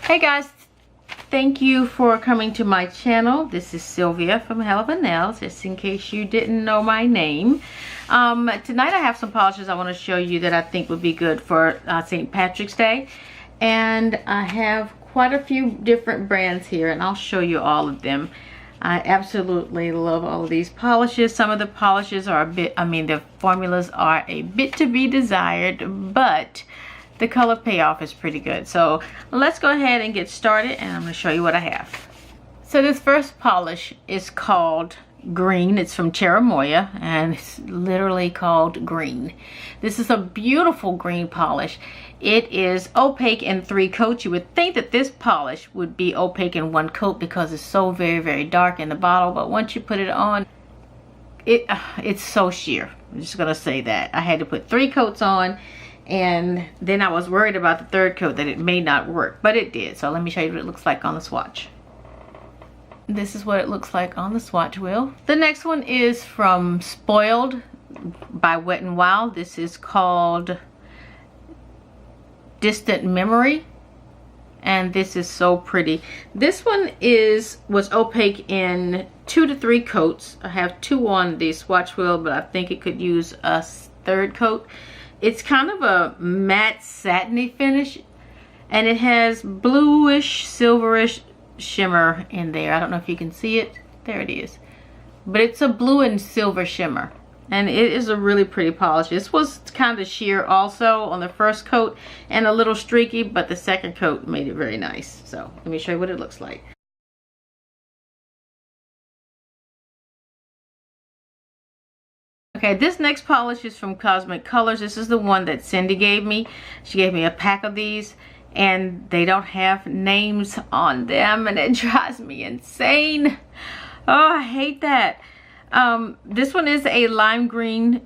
Hey guys, thank you for coming to my channel. This is Sylvia from HeavenlyNailz, just in case you didn't know my name. Tonight I have some polishes I want to show you that I think would be good for St. Patrick's Day. And I have quite a few different brands here and I'll show you all of them. I absolutely love all of these polishes. Some of the polishes are a bit, the formulas are a bit to be desired, but the color payoff is pretty good. So let's go ahead and get started and I'm going to show you what I have. So this first polish is called Green. It's from Cherimoya and it's literally called Green. This is a beautiful green polish. It is opaque in 3 coats. You would think that this polish would be opaque in 1 coat because it's so very dark in the bottle, but once you put it on, it's so sheer. I'm just gonna say that. I had to put 3 coats on, and then I was worried about the 3rd coat that it may not work, but it did. So let me show you what it looks like on the swatch. This is what it looks like on the swatch wheel. The next one is from Spoiled by Wet n Wild. This is called Distant Memory, and this is so pretty. This one was opaque in 2 to 3 coats. I have 2 on the swatch wheel, but I think it could use a 3rd coat. It's kind of a matte satiny finish and it has bluish silverish shimmer in there. I don't know if you can see it. There it is. But it's a blue and silver shimmer and it is a really pretty polish. This was kind of sheer also on the 1st coat and a little streaky, but the 2nd coat made it very nice. So let me show you what it looks like. Okay, this next polish is from Cosmic Colors. This is the one that Cindy gave me. She gave me a pack of these and they don't have names on them and it drives me insane. Oh, I hate that. This one is a lime green.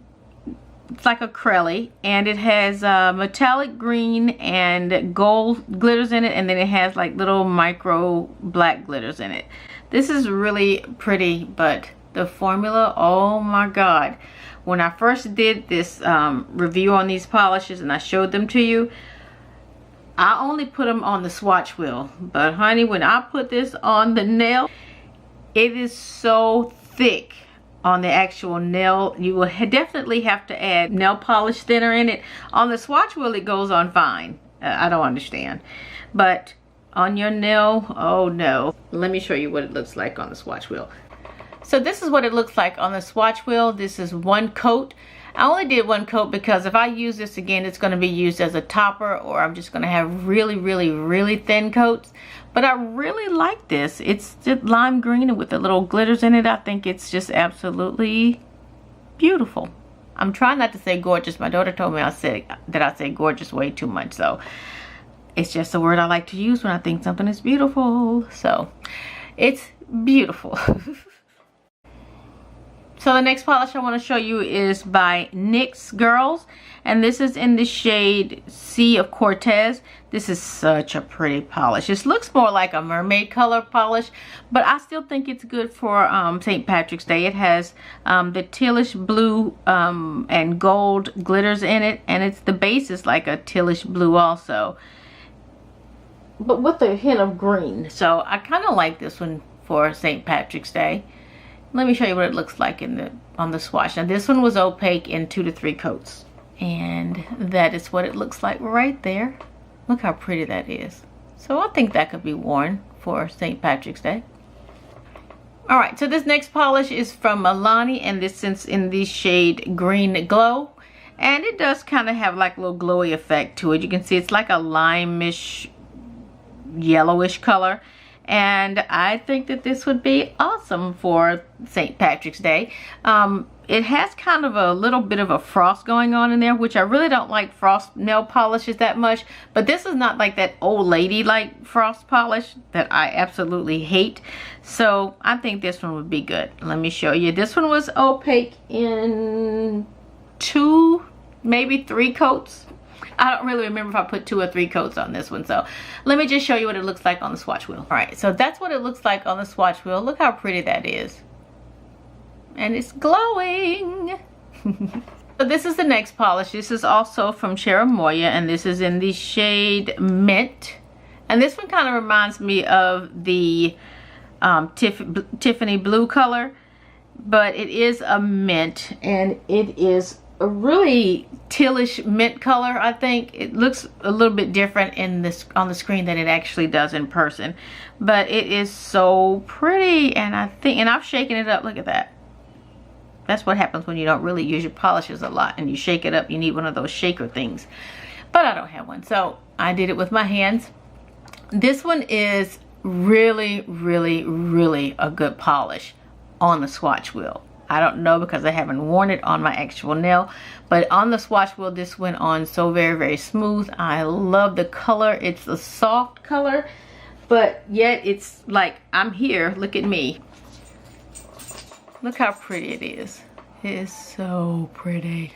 It's like acrylic and it has metallic green and gold glitters in it, and then it has like little micro black glitters in it. This is really pretty, but the formula, oh my god. When I first did this review on these polishes and I showed them to you, I only put them on the swatch wheel, but honey, when I put this on the nail, it is so thick on the actual nail. You will definitely have to add nail polish thinner in it. On the swatch wheel it goes on fine. I don't understand, but on your nail, oh no. Let me show you what it looks like on the swatch wheel. So this is what it looks like on the swatch wheel. This is 1 coat. I only did 1 coat because if I use this again, it's going to be used as a topper, or I'm just going to have really thin coats. But I really like this. It's just lime green with the little glitters in it. I think it's just absolutely beautiful. I'm trying not to say gorgeous. My daughter told me I say gorgeous way too much. So it's just a word I like to use when I think something is beautiful. So it's beautiful. So the next polish I want to show you is by NYX Girls, and this is in the shade Sea of Cortez. This is such a pretty polish. This looks more like a mermaid color polish, but I still think it's good for St. Patrick's Day. It has the tealish blue and gold glitters in it, and the base is like a tealish blue also, but with a hint of green. So I kind of like this one for St. Patrick's Day. Let me show you what it looks like on the swatch. Now this one was opaque in 2 to 3 coats. And that is what it looks like right there. Look how pretty that is. So I think that could be worn for St. Patrick's Day. Alright, so this next polish is from Milani, and this is in the shade Green Glow. And it does kind of have like a little glowy effect to it. You can see it's like a lime-ish, yellowish color. And I think that this would be awesome for St. Patrick's Day. It has kind of a little bit of a frost going on in there, which I really don't like frost nail polishes that much. But this is not like that old lady like frost polish that I absolutely hate. So I think this one would be good. Let me show you. This one was opaque in 2, maybe 3 coats. I don't really remember if I put 2 or 3 coats on this one. So let me just show you what it looks like on the swatch wheel. Alright, so that's what it looks like on the swatch wheel. Look how pretty that is. And it's glowing. So this is the next polish. This is also from Cherimoya, and this is in the shade Mint. And this one kind of reminds me of the Tiffany blue color, but it is a mint, and it is a really tealish mint color. I think it looks a little bit different in this on the screen than it actually does in person, but it is so pretty. And I've shaken it up. Look at that. That's what happens when you don't really use your polishes a lot and you shake it up. You need one of those shaker things, but I don't have one, so I did it with my hands. This one is really, really, really a good polish on the swatch wheel. I don't know because I haven't worn it on my actual nail, but on the swatch wheel this went on so very, very smooth. I love the color. It's a soft color, but yet it's like I'm here. Look at me. Look how pretty it is. It is so pretty.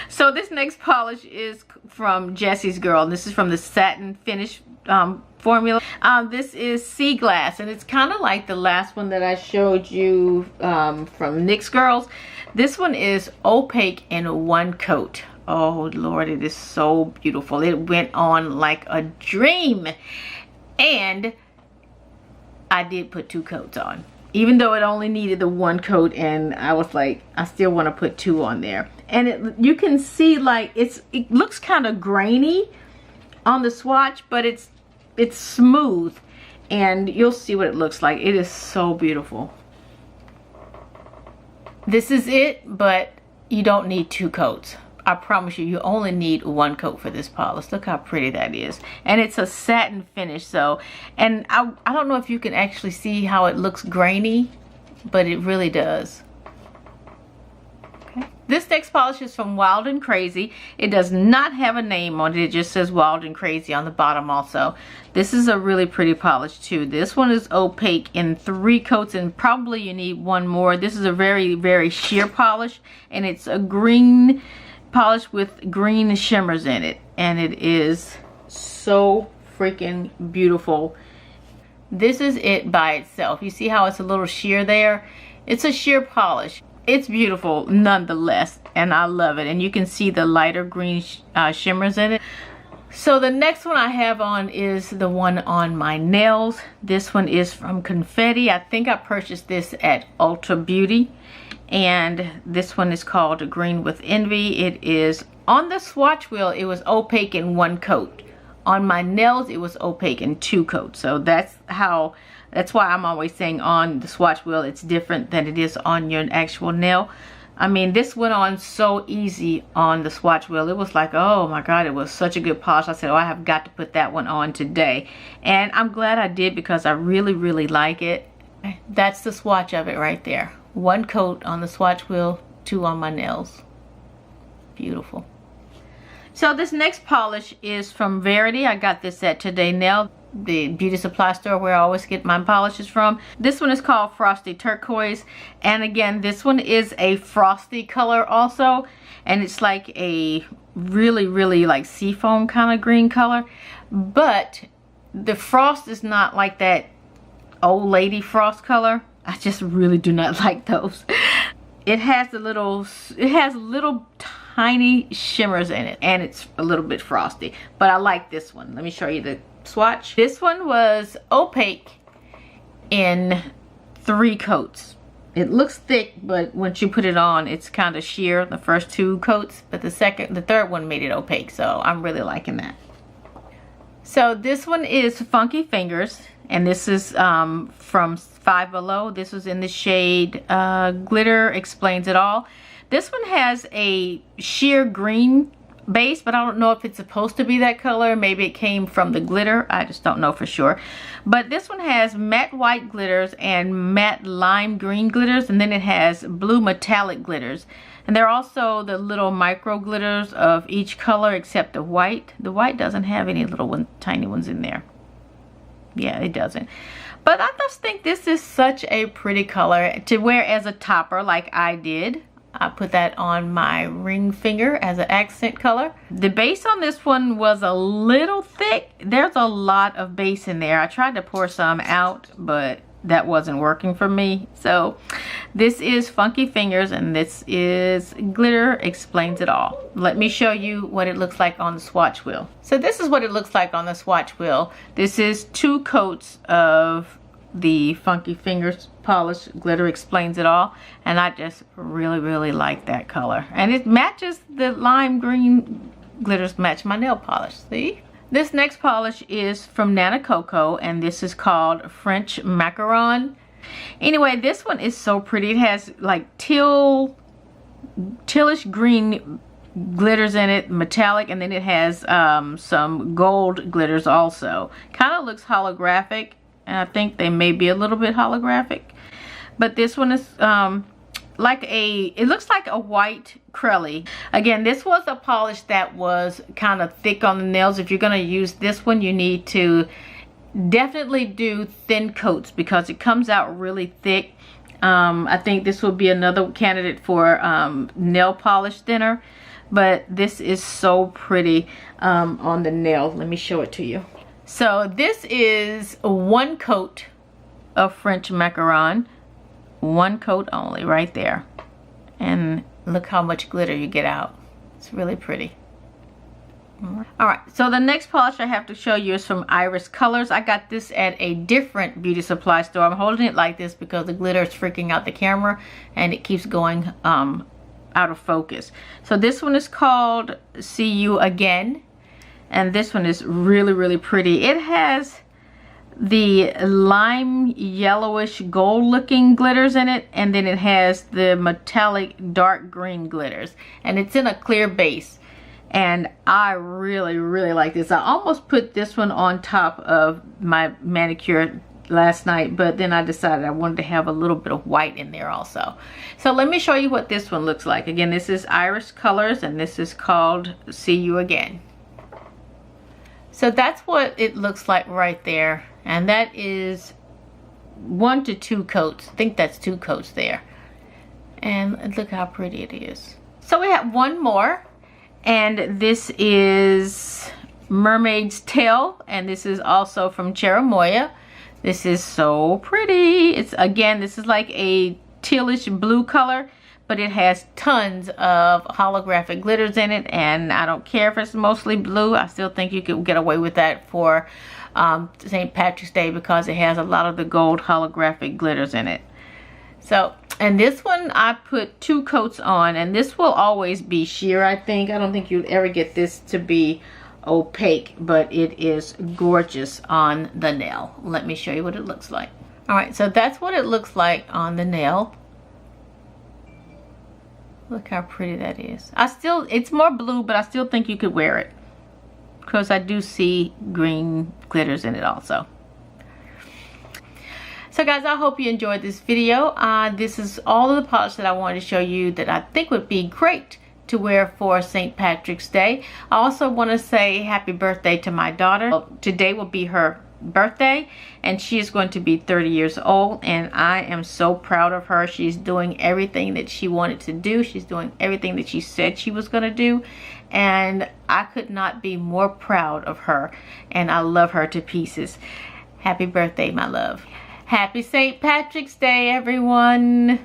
So this next polish is from Jessie's Girl. This is from the satin finish formula. This is Sea Glass, and it's kind of like the last one that I showed you from NYX Girls. This one is opaque in one coat. Oh Lord, it is so beautiful. It went on like a dream, and I did put 2 coats on, even though it only needed the 1 coat, and I was like, I still want to put 2 on there. And you can see like it looks kind of grainy on the swatch, but it's smooth, and you'll see what it looks like. It is so beautiful. This is it, but you don't need 2 coats. I promise you, you only need 1 coat for this polish. Look how pretty that is. And it's a satin finish, so, and I don't know if you can actually see how it looks grainy, but it really does. Okay. This next polish is from Wild and Crazy. It does not have a name on it. It just says Wild and Crazy on the bottom also. This is a really pretty polish too. This one is opaque in 3 coats, and probably you need 1 more. This is a very, very sheer polish, and it's a green polish with green shimmers in it, and it is so freaking beautiful. This is it by itself. You see how it's a little sheer there? It's a sheer polish. It's beautiful nonetheless, and I love it. And you can see the lighter green shimmers in it. So the next one I have on is the one on my nails. This one is from Confetti. I think I purchased this at Ulta Beauty. And this one is called Green with Envy. It is on the swatch wheel, it was opaque in 1 coat. On my nails, it was opaque in 2 coats. So that's why I'm always saying on the swatch wheel it's different than it is on your actual nail. I mean, this went on so easy on the swatch wheel. It was like, oh my God, it was such a good polish. I said, oh, I have got to put that one on today. And I'm glad I did, because I really, really like it. That's the swatch of it right there. 1 coat on the swatch wheel, 2 on my nails. Beautiful. So this next polish is from Verity. I got this at Today Nail, the beauty supply store where I always get my polishes from. This one is called Frosty Turquoise, and again, this one is a frosty color also, and it's like a really, really like seafoam kind of green color, but the frost is not like that old lady frost color. I just really do not like those. It has little tiny shimmers in it, and it's a little bit frosty, but I like this one. Let me show you the swatch. This one was opaque in 3 coats. It looks thick, but once you put it on, it's kind of sheer, the first 2 coats, but the 3rd one made it opaque, so I'm really liking that. So this one is Funky Fingers, and this is from Five Below. This was in the shade Glitter Explains It All. This one has a sheer green base, but I don't know if it's supposed to be that color. Maybe it came from the glitter. I just don't know for sure. But this one has matte white glitters and matte lime green glitters, and then it has blue metallic glitters. And they're also the little micro glitters of each color except the white. The white doesn't have any little tiny ones in there. Yeah, it doesn't. But I just think this is such a pretty color to wear as a topper like I did. I put that on my ring finger as an accent color. The base on this one was a little thick. There's a lot of base in there. I tried to pour some out, but that wasn't working for me. So this is Funky Fingers, and this is Glitter Explains It All. Let me show you what it looks like on the swatch wheel. So this is what it looks like on the swatch wheel. This is 2 coats of the Funky Fingers polish, Glitter Explains It All, and I just really like that color, and it matches the lime green glitters match my nail polish. See? This next polish is from Nana Coco, and this is called French Macaron. Anyway, this one is so pretty. It has like tealish green glitters in it, metallic, and then it has some gold glitters also. Kind of looks holographic, and I think they may be a little bit holographic. But this one is it looks like a white Crelly. Again, this was a polish that was kind of thick on the nails. If you're going to use this one, you need to definitely do thin coats because it comes out really thick. I think this will be another candidate for nail polish thinner, but this is so pretty on the nail. Let me show it to you. So this is 1 coat of French Macaron. 1 coat only right there, and look how much glitter you get out. It's really pretty. Alright, so the next polish I have to show you is from Iris Colors. I got this at a different beauty supply store. I'm holding it like this because the glitter is freaking out the camera and it keeps going out of focus. So this one is called See You Again, and this one is really pretty. It has the lime yellowish gold looking glitters in it, and then it has the metallic dark green glitters, and it's in a clear base, and I really like this. I almost put this one on top of my manicure last night, but then I decided I wanted to have a little bit of white in there also. So let me show you what this one looks like. Again, this is Iris Colors, and this is called See You Again. So that's what it looks like right there. And that is 1 to 2 coats. I think that's 2 coats there. And look how pretty it is. So we have 1 more. And this is Mermaids Tail. And this is also from Cherimoya. This is so pretty. It's, again, this is like a tealish blue color, but it has tons of holographic glitters in it, and I don't care if it's mostly blue. I still think you could get away with that for St. Patrick's Day because it has a lot of the gold holographic glitters in it. So, and this one I put 2 coats on, and this will always be sheer, I think. I don't think you'll ever get this to be opaque, but it is gorgeous on the nail. Let me show you what it looks like. Alright, so that's what it looks like on the nail. Look how pretty that is. It's more blue, but I still think you could wear it because I do see green glitters in it also. So guys, I hope you enjoyed this video. This is all of the polish that I wanted to show you that I think would be great to wear for St. Patrick's Day. I also want to say happy birthday to my daughter. Today will be her birthday, and she is going to be 30 years old, and I am so proud of her. She's doing everything that she wanted to do. She's doing everything that she said she was going to do, and I could not be more proud of her, and I love her to pieces. Happy birthday, my love. Happy St. Patrick's Day, everyone.